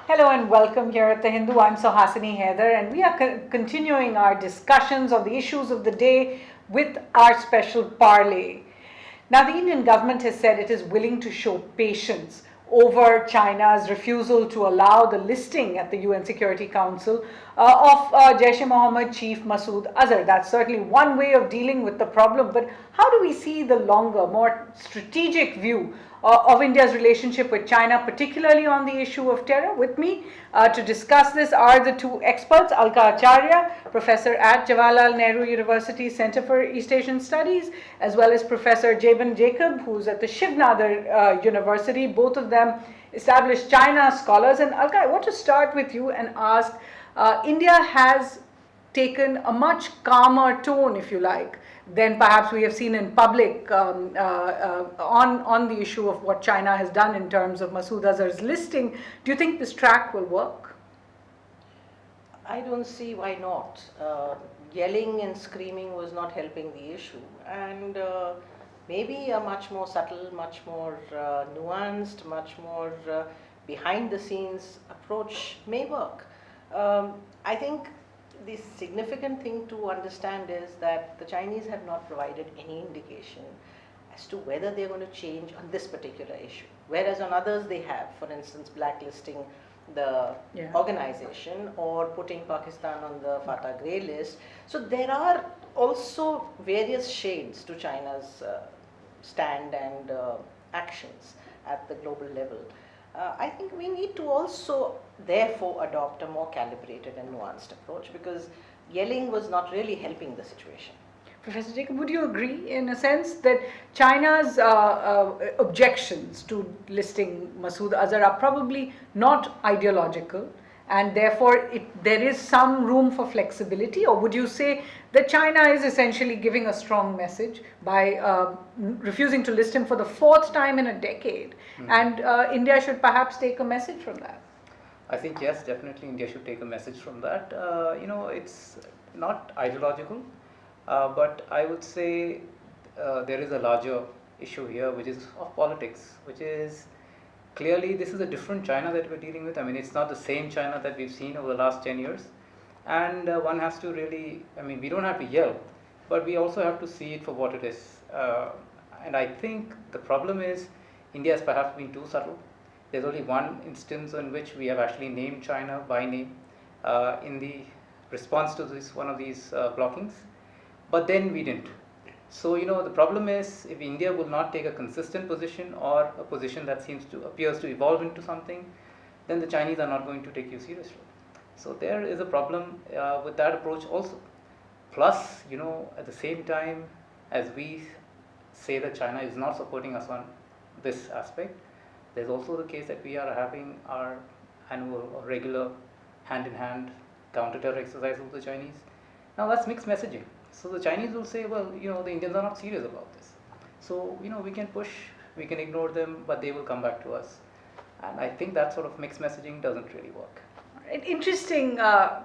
Hello and welcome here at The Hindu. I'm Suhasini Haider, and we are continuing our discussions on the issues of the day with our special parlay. Now, the Indian government has said it is willing to show patience over China's refusal to allow the listing at the UN Security Council of Jaish-e-Mohammed chief Masood Azhar. That's certainly one way of dealing with the problem, but how do we see the longer, more strategic view of India's relationship with China, particularly on the issue of terror? With me to discuss this are the two experts, Alka Acharya, professor at Jawaharlal Nehru University Center for East Asian Studies, as well as Professor Jabin, who's at the Shiv Nadar University. Both of them established China scholars. And Alka, I want to start with you and ask, India has taken a much calmer tone, if you like, than perhaps we have seen in public on the issue of what China has done in terms of Masood Azhar's listing. Do you think this track will work? I don't see why not. Yelling and screaming was not helping the issue, and maybe a much more subtle, much more nuanced, much more behind the scenes approach may work. I think the significant thing to understand is that the Chinese have not provided any indication as to whether they're going to change on this particular issue, whereas on others they have, for instance, blacklisting the organization or putting Pakistan on the Fatah grey list. So there are also various shades to China's stand and actions at the global level. I think we need to also therefore adopt a more calibrated and nuanced approach, because yelling was not really helping the situation. Professor Jacob, would you agree in a sense that China's objections to listing Masood Azhar are probably not ideological, and therefore there is some room for flexibility? Or would you say that China is essentially giving a strong message by refusing to list him for the fourth time in a decade, and India should perhaps take a message from that? I think yes, definitely India should take a message from that. It's not ideological, but I would say there is a larger issue here, which is of politics, which is clearly this is a different China that we're dealing with. I mean, it's not the same China that we've seen over the last 10 years. And one has to really, we don't have to yell, but we also have to see it for what it is. And I think the problem is India has perhaps been too subtle. There's only one instance in which we have actually named China by name in the response to one of these blockings, but then we didn't. So the problem is, if India will not take a consistent position or a position that appears to evolve into something, then the Chinese are not going to take you seriously. So there is a problem with that approach also. Plus, at the same time as we say that China is not supporting us on this aspect, there's also the case that we are having our annual or regular hand-in-hand counter-terror exercise with the Chinese. Now that's mixed messaging. So the Chinese will say, well, the Indians are not serious about this. So, we can push, we can ignore them, but they will come back to us. And I think that sort of mixed messaging doesn't really work. Interesting,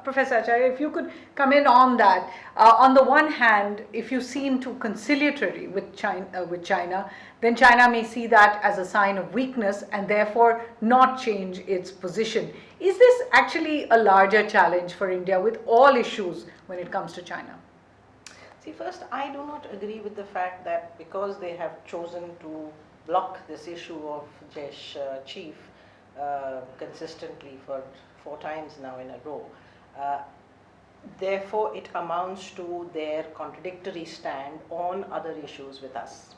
Professor Acharya, if you could come in on that. On the one hand, if you seem too conciliatory with China, then China may see that as a sign of weakness and therefore not change its position. Is this actually a larger challenge for India with all issues when it comes to China? See, first, I do not agree with the fact that because they have chosen to block this issue of Jaish chief consistently for 4 times now in a row, therefore it amounts to their contradictory stand on other issues with us.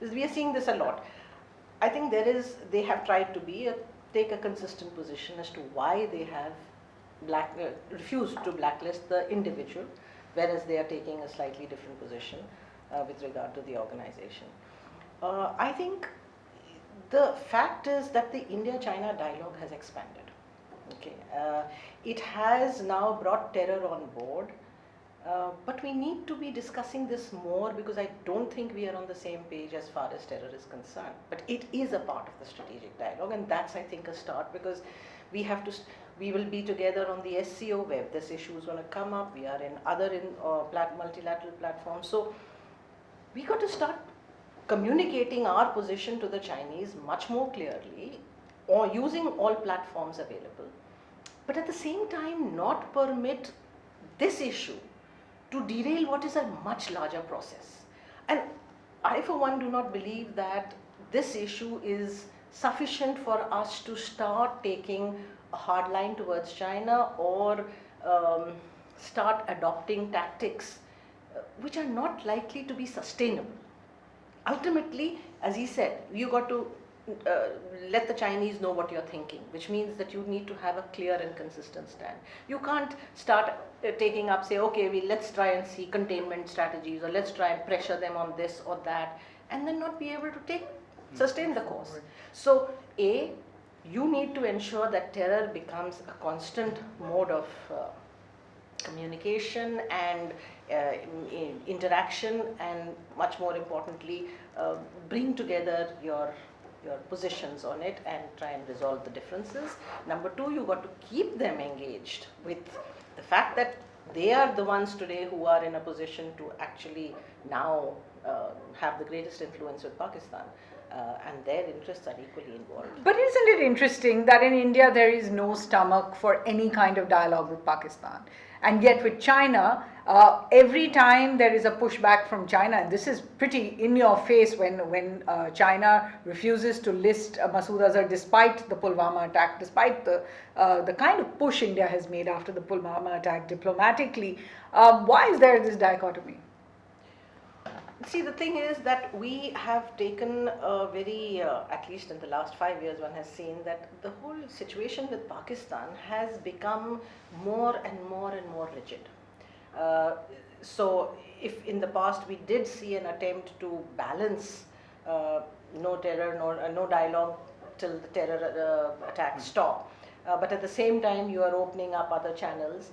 Because we are seeing this a lot. I think they have tried to take a consistent position as to why they have refused to blacklist the individual, whereas they are taking a slightly different position with regard to the organization. I think the fact is that the India-China dialogue has expanded. Okay, it has now brought terror on board, but we need to be discussing this more, because I don't think we are on the same page as far as terror is concerned. But it is a part of the strategic dialogue, and that's, I think, a start, because we will be together on the SCO where this issue is going to come up. We are in other multilateral platforms. So we got to start communicating our position to the Chinese much more clearly or using all platforms available, but at the same time not permit this issue to derail what is a much larger process. And I, for one, do not believe that this issue is sufficient for us to start taking a hard line towards China, or start adopting tactics which are not likely to be sustainable. Ultimately, as he said, you got to let the Chinese know what you're thinking, which means that you need to have a clear and consistent stand. You can't start taking up, say, okay, let's try and see containment strategies, or let's try and pressure them on this or that, and then not be able to sustain the course. So, A, you need to ensure that terror becomes a constant mode of communication and interaction, and much more importantly, bring together your positions on it and try and resolve the differences. Number two, you got to keep them engaged with the fact that they are the ones today who are in a position to actually now have the greatest influence with Pakistan. And their interests are equally involved. But isn't it interesting that in India there is no stomach for any kind of dialogue with Pakistan? And yet with China, every time there is a pushback from China, and this is pretty in your face when China refuses to list Masood Azhar despite the Pulwama attack, despite the kind of push India has made after the Pulwama attack diplomatically. Why is there this dichotomy? See, the thing is that we have taken a very, at least in the last 5 years, one has seen that the whole situation with Pakistan has become more and more and more rigid. So, if in the past we did see an attempt to balance no terror, no dialogue till the terror attacks stop, but at the same time you are opening up other channels.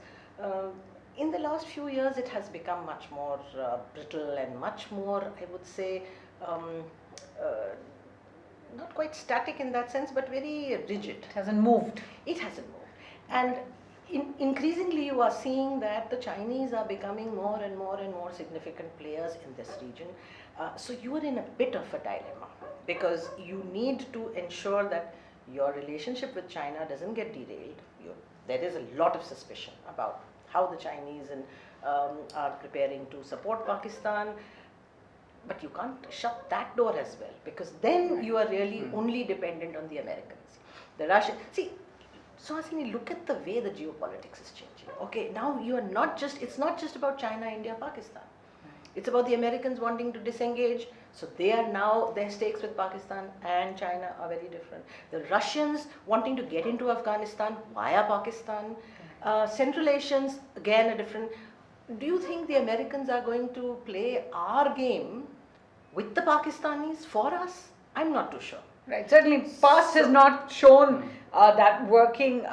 In the last few years, it has become much more brittle and much more, I would say, not quite static in that sense, but very rigid. It hasn't moved. It hasn't moved. And increasingly, you are seeing that the Chinese are becoming more and more and more significant players in this region. So you are in a bit of a dilemma, because you need to ensure that your relationship with China doesn't get derailed. There is a lot of suspicion about how the Chinese are preparing to support Pakistan, but you can't shut that door as well, because then you are really only dependent on the Americans. The Russians, see, Suhasini, look at the way the geopolitics is changing. Okay, now you are not just, it's not just about China, India, Pakistan. It's about the Americans wanting to disengage, so they are now, their stakes with Pakistan and China are very different. The Russians wanting to get into Afghanistan via Pakistan. Central Asians, again a different. Do you think the Americans are going to play our game with the Pakistanis for us? I'm not too sure. Right, certainly past has not shown that working.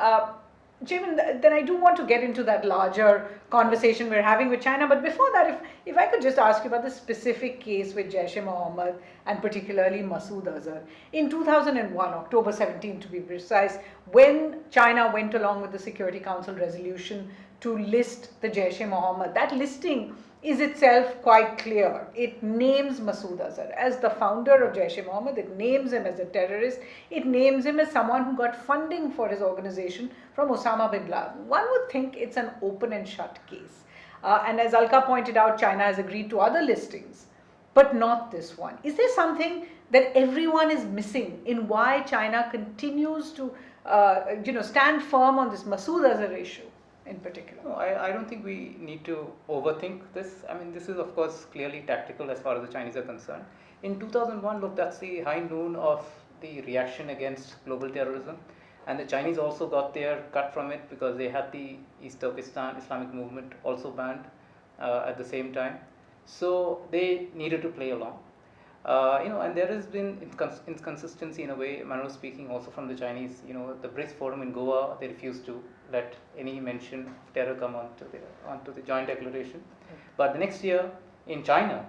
Jabin, then I do want to get into that larger conversation we're having with China, but before that, if I could just ask you about the specific case with Jaish-e-Mohammed and particularly Masood Azhar. In 2001, October 17 to be precise, when China went along with the Security Council resolution to list the Jaish-e-Mohammed, that listing is itself quite clear. It names Masood Azhar as the founder of Jaish-e-Mohammed, it names him as a terrorist, it names him as someone who got funding for his organization from Osama bin Laden. One would think it's an open and shut case. And as Alka pointed out, China has agreed to other listings, but not this one. Is there something that everyone is missing in why China continues to stand firm on this Masood Azhar issue in particular? No, I don't think we need to overthink this. I mean, this is of course clearly tactical as far as the Chinese are concerned. In 2001, look, that's the high noon of the reaction against global terrorism. And the Chinese also got their cut from it, because they had the East Turkestan Islamic movement also banned at the same time. So they needed to play along. And there has been inconsistency in a way, manner of speaking, also from the Chinese. The BRICS forum in Goa, they refused to let any mention of terror come onto the joint declaration. But the next year in China,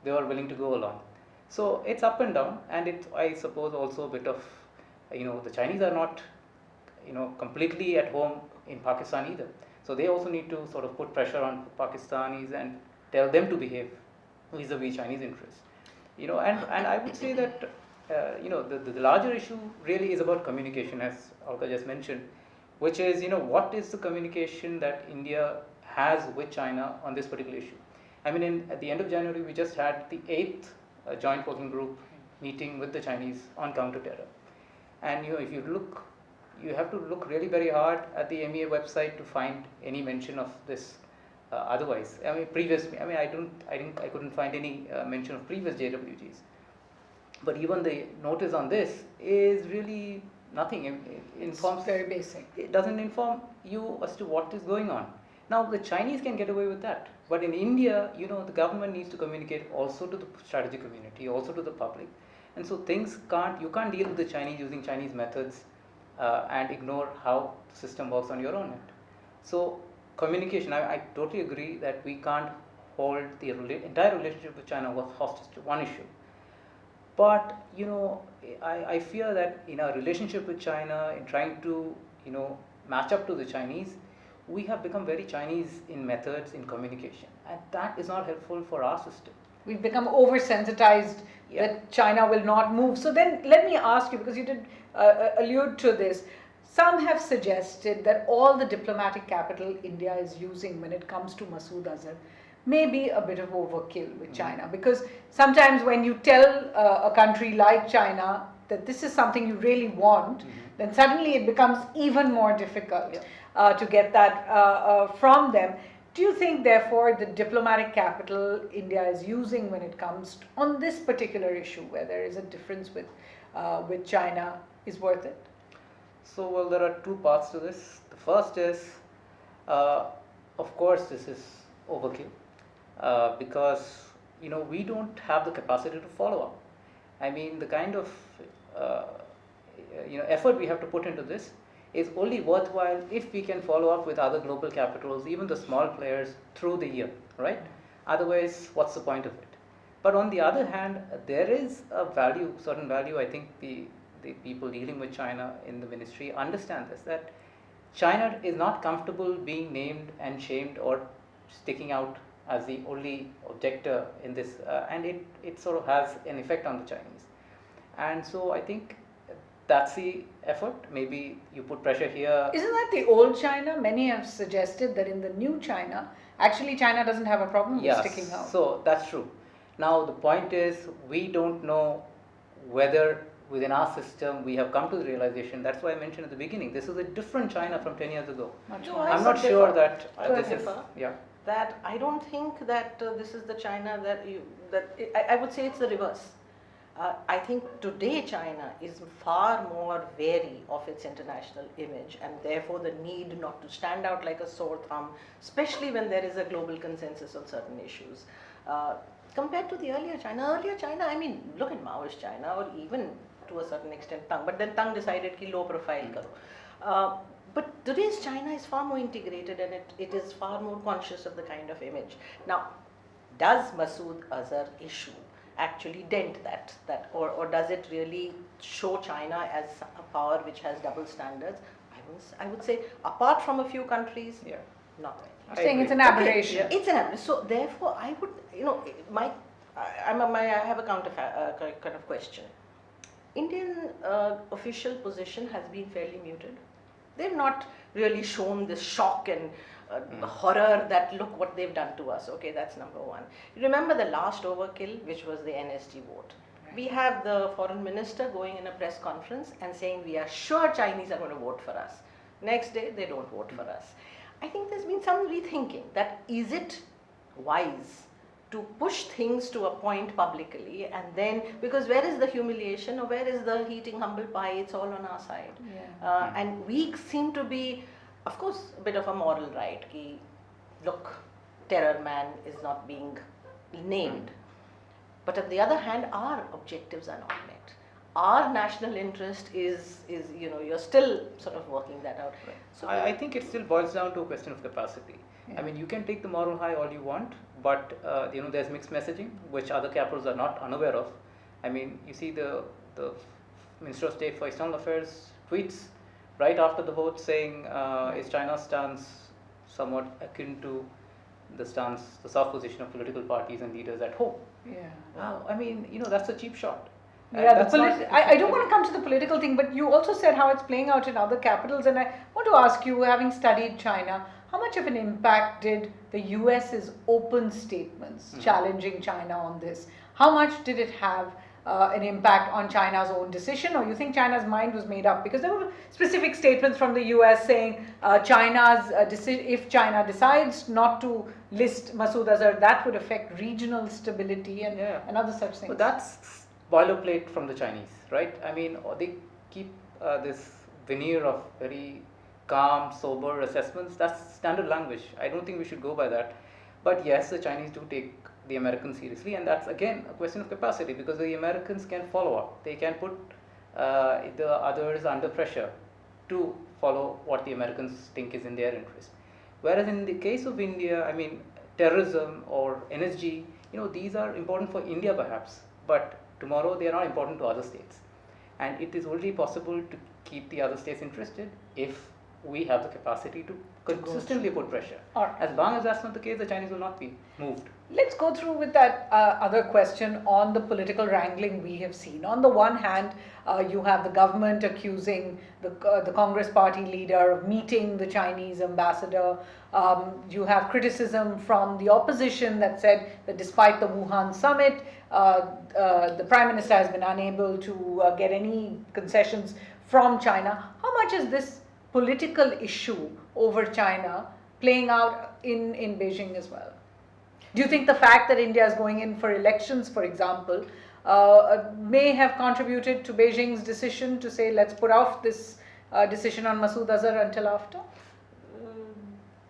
they were willing to go along. So it's up and down, and it's, I suppose, also a bit of, the Chinese are not, completely at home in Pakistan either. So they also need to sort of put pressure on Pakistanis and tell them to behave vis-a-vis Chinese interests. And I would say that the larger issue really is about communication, as Alka just mentioned, which is, what is the communication that India has with China on this particular issue. I mean, at the end of January, we just had the 8th joint working group meeting with the Chinese on counter-terror. And if you look, you have to look really very hard at the MEA website to find any mention of this. Otherwise, I mean, I couldn't find any mention of previous JWGs. But even the notice on this is really nothing. It informs. It's very basic. It doesn't inform you as to what is going on. Now, the Chinese can get away with that. But in India, the government needs to communicate also to the strategic community, also to the public. And so you can't deal with the Chinese using Chinese methods and ignore how the system works on your own end. So communication, I totally agree that we can't hold the entire relationship with China hostage to one issue. But I fear that in our relationship with China, in trying to match up to the Chinese, we have become very Chinese in methods, in communication, and that is not helpful for our system. We've become oversensitized that China will not move. So then let me ask you, because you did allude to this, some have suggested that all the diplomatic capital India is using when it comes to Masood Azhar may be a bit of overkill with China, because sometimes when you tell a country like China that this is something you really want, then suddenly it becomes even more difficult to get that from them. Do you think, therefore, the diplomatic capital India is using when it comes on this particular issue, where there is a difference with China, is worth it? So, well, there are two parts to this. The first is, of course, this is overkill because we don't have the capacity to follow up. I mean, the kind of effort we have to put into this is only worthwhile if we can follow up with other global capitals, even the small players, through the year, right? Otherwise, what's the point of it? But on the other hand, there is a certain value, I think the people dealing with China in the ministry understand this, that China is not comfortable being named and shamed or sticking out as the only objector in this, and it sort of has an effect on the Chinese. And so I think that's the effort. Maybe you put pressure here. Isn't that the old China? Many have suggested that in the new China, actually China doesn't have a problem with sticking out. So that's true. Now the point is, we don't know whether within our system we have come to the realization. That's why I mentioned at the beginning, this is a different China from 10 years ago. I'm not sure that this is, that I don't think that this is the China I would say it's the reverse. I think today China is far more wary of its international image, and therefore the need not to stand out like a sore thumb, especially when there is a global consensus on certain issues. Compared to the earlier China, I mean, look at Maoist China, or even to a certain extent Tang, but then Tang decided ki low profile karo. But today's China is far more integrated, and it is far more conscious of the kind of image. Now, does Masood Azhar issue actually dent that or does it really show China as a power which has double standards? I would say, apart from a few countries, not very. I'm saying it's an aberration. Okay, it's an aberration. So therefore, I would, I have a counter kind of question. Indian official position has been fairly muted. They've not really shown this shock and horror that look what they've done to us. Okay, that's number one. You remember the last overkill, which was the NSG vote. Right. We have the foreign minister going in a press conference and saying we are sure Chinese are going to vote for us. Next day, they don't vote for us. I think there's been some rethinking that is it wise to push things to a point publicly, and then, because where is the humiliation or where is the heating humble pie? It's all on our side. And we seem to be, of course, a bit of a moral right. Ki, look, terror man is not being named. But on the other hand, our objectives are not met. Our national interest is you're still sort of working that out. Right. So I think it still boils down to a question of capacity. I mean, you can take the moral high all you want, but there's mixed messaging which other capitals are not unaware of. I mean, you see the Minister of State for External Affairs tweets right after the vote saying, is China's stance somewhat akin to the soft position of political parties and leaders at home? Yeah. Wow. I mean, that's a cheap shot. And Yeah, that's not I don't want to come to the political thing, but you also said how it's playing out in other capitals, and I want to ask you, having studied China, how much of an impact did the US's open statements challenging China on this? How much did it have an impact on China's own decision, or you think China's mind was made up? Because there were specific statements from the US saying China's if China decides not to list Masood Azhar, that would affect regional stability and other such things. But that's boilerplate from the Chinese, right? I mean, they keep this veneer of very calm, sober assessments. That's standard language. I don't think we should go by that. But yes, the Chinese do take the Americans seriously, and that's again a question of capacity, because the Americans can follow up. They can put the others under pressure to follow what the Americans think is in their interest. Whereas in the case of India, I mean, terrorism or energy, these are important for India perhaps, but tomorrow they are not important to other states. And it is only possible to keep the other states interested if we have the capacity to consistently put pressure. Right. As long as that's not the case, the Chinese will not be moved. Let's go through with that other question on the political wrangling we have seen. On the one hand, you have the government accusing the Congress party leader of meeting the Chinese ambassador. You have criticism from the opposition that said that despite the Wuhan summit, the Prime Minister has been unable to get any concessions from China. How much is this political issue over China playing out in Beijing as well? Do you think the fact that India is going in for elections, for example, may have contributed to Beijing's decision to say, let's put off this decision on Masood Azhar until after?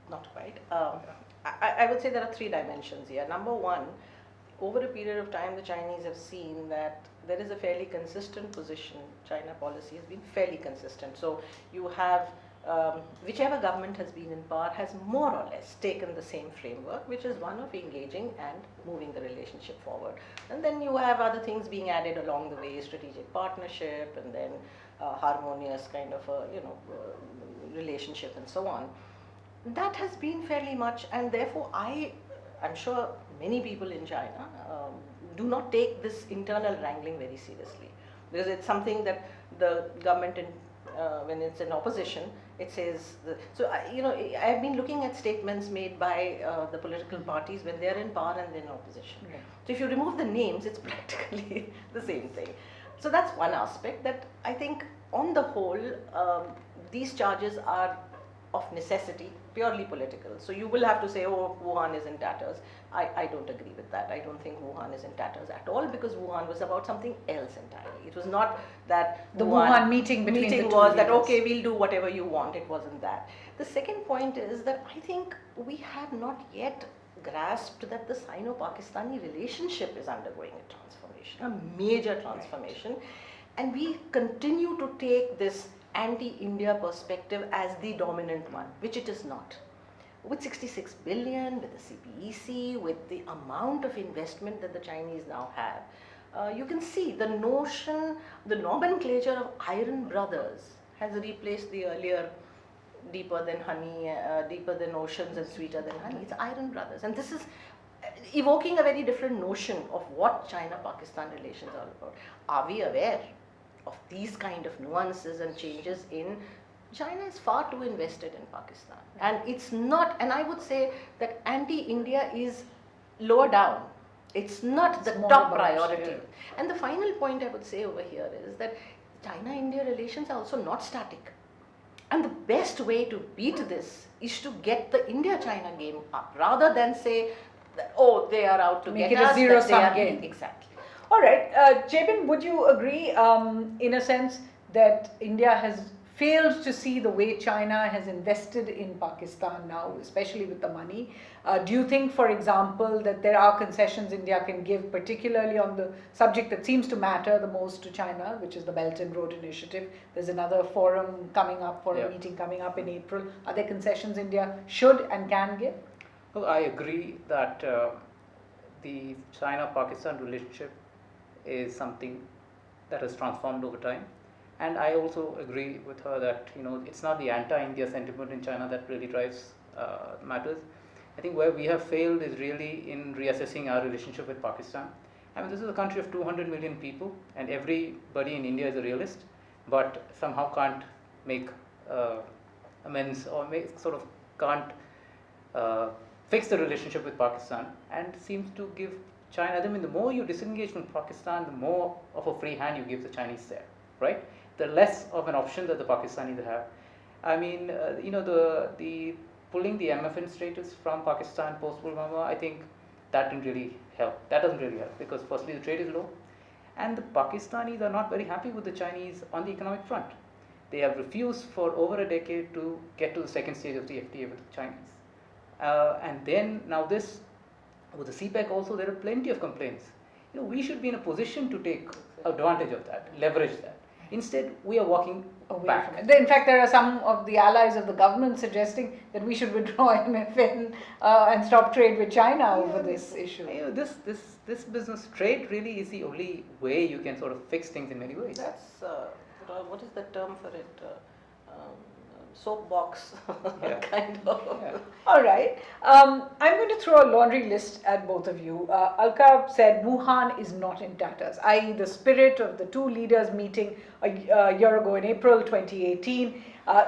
Not quite. I would say there are three dimensions here. Number one, over a period of time, the Chinese have seen that there is a fairly consistent position. China policy has been fairly consistent. So you have whichever government has been in power has more or less taken the same framework, which is one of engaging and moving the relationship forward. And then you have other things being added along the way, strategic partnership, and then harmonious kind of relationship and so on. That has been fairly much, and therefore I'm sure many people in China do not take this internal wrangling very seriously, because it's something that the government when it's in opposition, it says I've been looking at statements made by the political parties when they're in power and they're in opposition. Yeah. So if you remove the names, it's practically the same thing. So that's one aspect that I think on the whole these charges are of necessity purely political. So you will have to say, oh, Wuhan is in tatters. I don't agree with that. I don't think Wuhan is in tatters at all, because Wuhan was about something else entirely. It was not that the Wuhan meeting between the two was that, leaders. okay, we'll do whatever you want. It wasn't that. The second point is that I think we have not yet grasped that the Sino-Pakistani relationship is undergoing a transformation, a major transformation. And we continue to take this anti-India perspective as the dominant one, which it is not. With 66 billion, with the CPEC, with the amount of investment that the Chinese now have, you can see the notion, the nomenclature of iron brothers has replaced the earlier deeper than honey, deeper than oceans and sweeter than honey. It's iron brothers, and this is evoking a very different notion of what China-Pakistan relations are about. Are we aware of these kind of nuances and changes in China? Is far too invested in Pakistan, and it's not, and I would say that anti-India is lower down. It's not the top priority. And the final point I would say over here is that China-India relations are also not static. And the best way to beat this is to get the India-China game up, rather than say that, oh, they are out to make get it us. a zero-sum game. Exactly. All right, Jabin, would you agree in a sense that India has failed to see the way China has invested in Pakistan now, especially with the money? Do you think, for example, that there are concessions India can give, particularly on the subject that seems to matter the most to China, which is the Belt and Road Initiative? There's another forum coming up, a meeting coming up in April. Are there concessions India should and can give? Well, I agree that the China-Pakistan relationship is something that has transformed over time. And I also agree with her that it's not the anti-India sentiment in China that really drives matters. I think where we have failed is really in reassessing our relationship with Pakistan. I mean, this is a country of 200 million people, and everybody in India is a realist, but somehow can't make amends or sort of can't fix the relationship with Pakistan, and seems to give China. I mean, the more you disengage from Pakistan, the more of a free hand you give the Chinese there, right? The less of an option that the Pakistanis have. I mean, the pulling the MFN status from Pakistan post-Pulwama, I think that didn't really help. That doesn't really help because firstly the trade is low, and the Pakistanis are not very happy with the Chinese on the economic front. They have refused for over a decade to get to the second stage of the FTA with the Chinese. And then now this, with the CPEC also, there are plenty of complaints. We should be in a position to take advantage of that, leverage that. Instead, we are walking away back. from it. In fact, there are some of the allies of the government suggesting that we should withdraw MFN and stop trade with China over this issue. This business trade really is the only way you can sort of fix things in many ways. That's what is the term for it? Soapbox kind of. Yeah. All right. I'm going to throw a laundry list at both of you. Alka said Wuhan is not in tatters, i.e. the spirit of the two leaders meeting a year ago in April 2018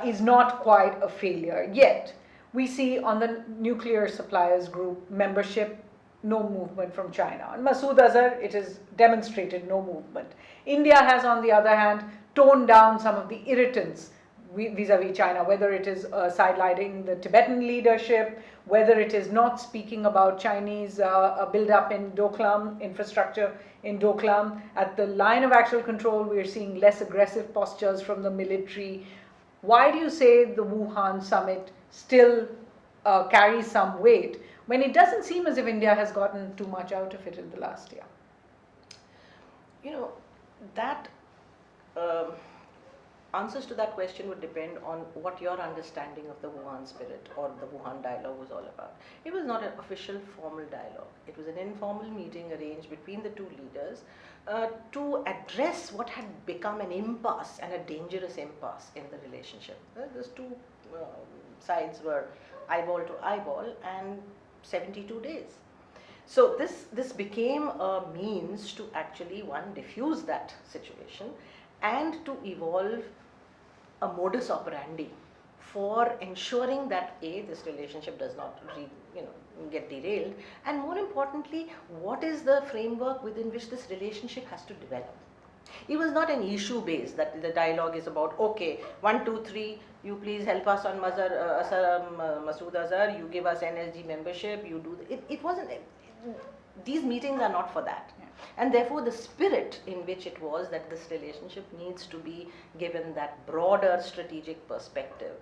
is not quite a failure. Yet, we see on the nuclear suppliers group membership, no movement from China. On Masood Azhar, it is demonstrated no movement. India has, on the other hand, toned down some of the irritants vis-a-vis China, whether it is sidelining the Tibetan leadership, whether it is not speaking about Chinese build-up in Doklam, infrastructure in Doklam. At the line of actual control, we are seeing less aggressive postures from the military. Why do you say the Wuhan summit still carries some weight when it doesn't seem as if India has gotten too much out of it in the last year? That answers to that question would depend on what your understanding of the Wuhan spirit or the Wuhan dialogue was all about. It was not an official formal dialogue. It was an informal meeting arranged between the two leaders to address what had become an impasse and a dangerous impasse in the relationship. Those two sides were eyeball to eyeball and 72 days. So this became a means to actually, one, diffuse that situation and to evolve a modus operandi for ensuring that this relationship does not get derailed, and more importantly, what is the framework within which this relationship has to develop. It was not an issue based that the dialogue is about, okay, 1, 2, 3, you please help us on Masood Azhar, you give us NSG membership, you do it wasn't. These meetings are not for that. And therefore the spirit in which it was that this relationship needs to be given that broader strategic perspective.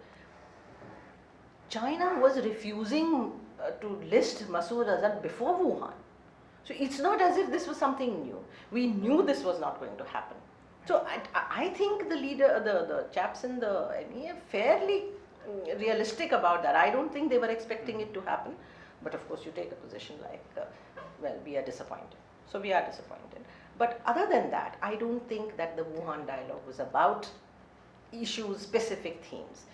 China was refusing to list Masood Azhar before Wuhan. So it's not as if this was something new. We knew this was not going to happen. So I think the chaps in the ME are fairly realistic about that. I don't think they were expecting it to happen. But of course you take a position like, we are disappointed. So we are disappointed. But other than that, I don't think that the Wuhan dialogue was about issues, specific themes.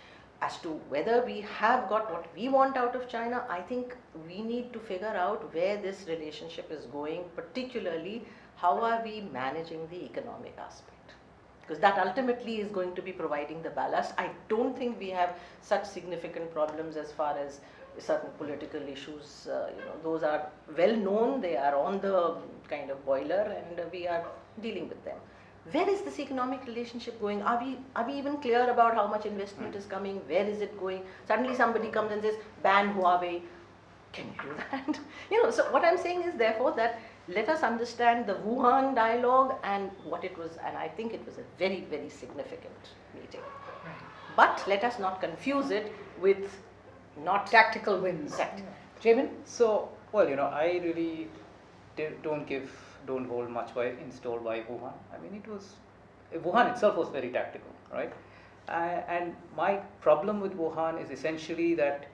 As to whether we have got what we want out of China, I think we need to figure out where this relationship is going, particularly how are we managing the economic aspect. Because that ultimately is going to be providing the ballast. I don't think we have such significant problems as far as certain political issues, those are well known, they are on the kind of boiler and we are dealing with them. Where is this economic relationship going? Are we even clear about how much investment is coming? Where is it going? Suddenly somebody comes and says, ban Huawei. Can you do that? So what I'm saying is therefore that let us understand the Wuhan dialogue and what it was, and I think it was a very, very significant meeting. Right. But let us not confuse it with not tactical wins. Exactly. Jabin? So, I really don't hold much in store by Wuhan. I mean, Wuhan itself was very tactical, right? And my problem with Wuhan is essentially that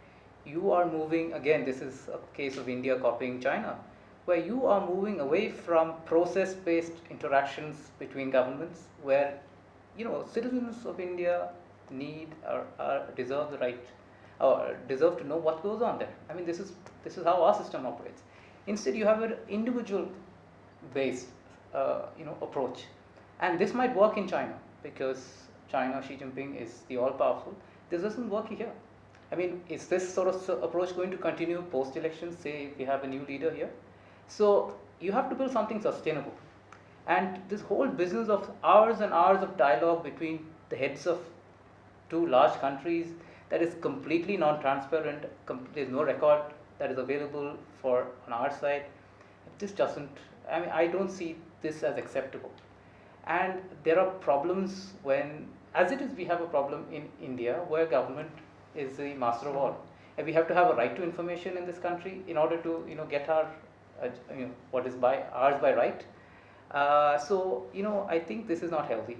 you are moving, again, this is a case of India copying China, where you are moving away from process-based interactions between governments, where, citizens of India deserve the right, or deserve to know what goes on there. I mean, this is how our system operates. Instead, you have an individual based approach, and this might work in China because China, Xi Jinping is the all powerful. This doesn't work here. I mean, is this sort of approach going to continue post election, say if we have a new leader here? So you have to build something sustainable, and this whole business of hours and hours of dialogue between the heads of two large countries, that is completely non-transparent, there's no record that is available for on our side. This doesn't, I mean, I don't see this as acceptable. And there are problems when, as it is, we have a problem in India where government is the master of all, and we have to have a right to information in this country in order to get our what is by ours by right. So I think this is not healthy,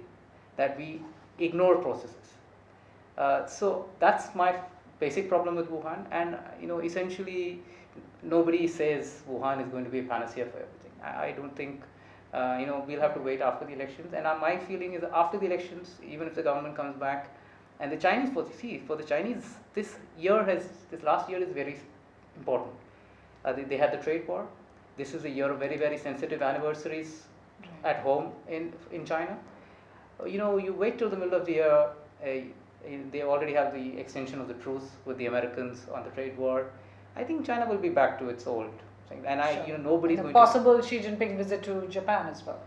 that we ignore processes. So that's my basic problem with Wuhan, and essentially nobody says Wuhan is going to be a panacea for everything. I don't think. We'll have to wait after the elections, and my feeling is after the elections, even if the government comes back, and the Chinese, for the Chinese, this last year is very important. They had the trade war. This is a year of very, very sensitive anniversaries at home in China. You wait till the middle of the year. They already have the extension of the truce with the Americans on the trade war. I think China will be back to its old thing, and nobody's and going possible Xi Jinping visit to Japan as well.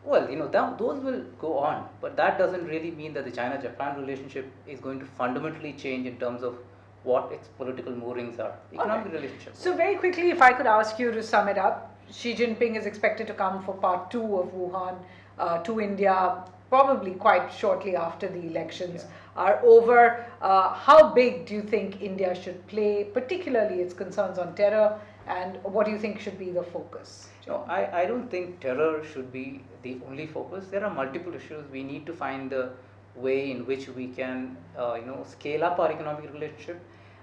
Well, those will go on, but that doesn't really mean that the China-Japan relationship is going to fundamentally change in terms of what its political moorings are, economic relationship. So very quickly, if I could ask you to sum it up, Xi Jinping is expected to come for part 2 of Wuhan to India, probably quite shortly after the elections are over. How big do you think India should play, particularly its concerns on terror, and what do you think should be the focus? No, I don't think terror should be the only focus. There are multiple issues. We need to find a way in which we can, scale up our economic relationship.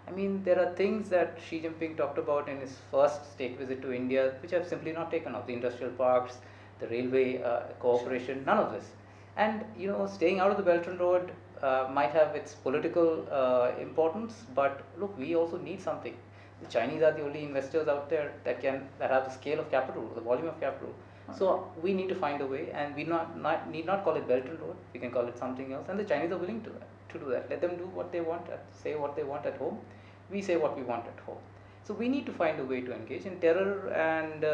I mean, there are things that Xi Jinping talked about in his first state visit to India, which have simply not taken up. The industrial parks, the railway cooperation, none of this. And staying out of the Belt and Road might have its political importance, but look, we also need something. The Chinese are the only investors out there that have the scale of capital, the volume of capital. So we need to find a way, and we need not call it Belt and Road. We can call it something else, and the Chinese are willing to do that. Let them do what they want, say what they want at home. We say what we want at home. So we need to find a way to engage in terror, and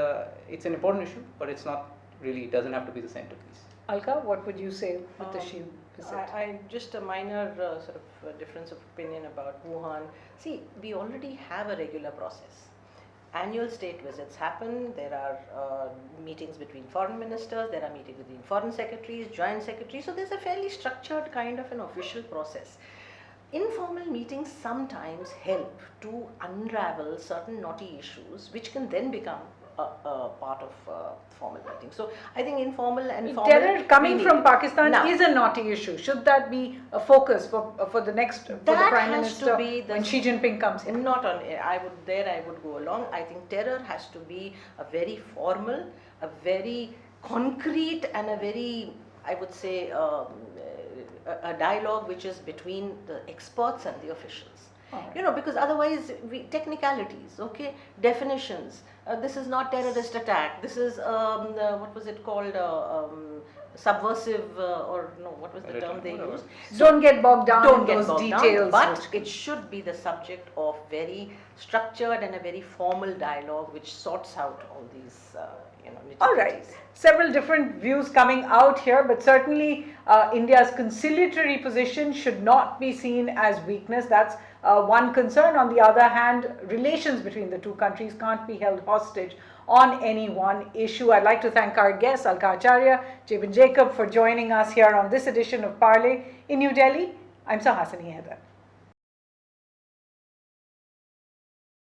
it's an important issue, but it's not really. It doesn't have to be the centerpiece. Alka, what would you say with the Xi visit? I just a minor sort of difference of opinion about Wuhan. See, we already have a regular process. Annual state visits happen. There are meetings between foreign ministers. There are meetings between foreign secretaries, joint secretaries. So there's a fairly structured kind of an official process. Informal meetings sometimes help to unravel certain knotty issues, which can then become a part of formal meeting. So I think informal and formal. Terror coming from Pakistan now, is a knotty issue. Should that be a focus for the next for the Prime Minister when Xi Jinping comes here? Not on. I would go along. I think terror has to be a very formal, a very concrete, and a very, I would say, a dialogue which is between the experts and the officials. Right. Because otherwise, technicalities, okay, definitions. This is not terrorist attack. This is what was it called? Subversive, or no? What was the term they used? Don't get bogged down in those details. But it should be the subject of very structured and a very formal dialogue, which sorts out all these. All right, several different views coming out here, but certainly India's conciliatory position should not be seen as weakness. That's one concern. On the other hand, relations between the two countries can't be held hostage on any one issue. I'd like to thank our guests, Alka Acharya, Jabin Jacob, for joining us here on this edition of Parley in New Delhi. I'm Suhasini Haider.